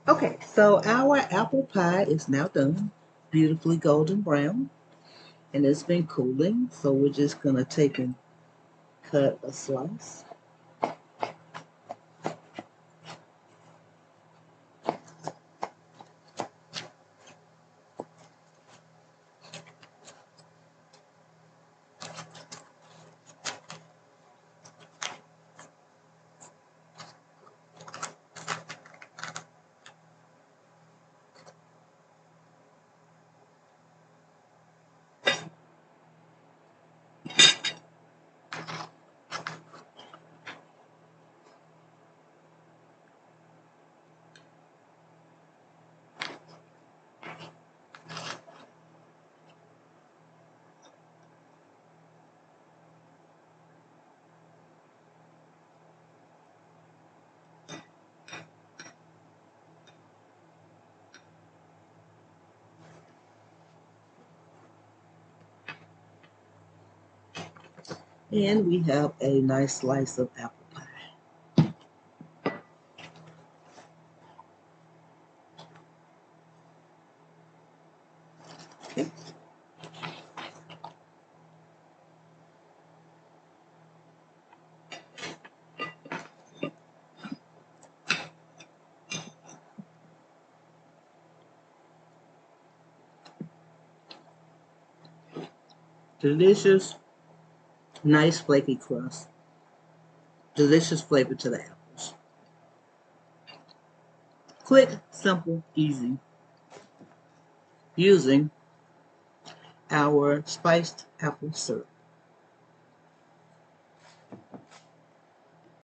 Okay, so our apple pie is now done, beautifully golden brown, and it's been cooling. So we're just gonna take and cut a slice. And we have a nice slice of apple pie. Okay. Delicious, nice flaky crust. Delicious flavor to the apples. Quick, simple, easy. Using our spiced apple syrup.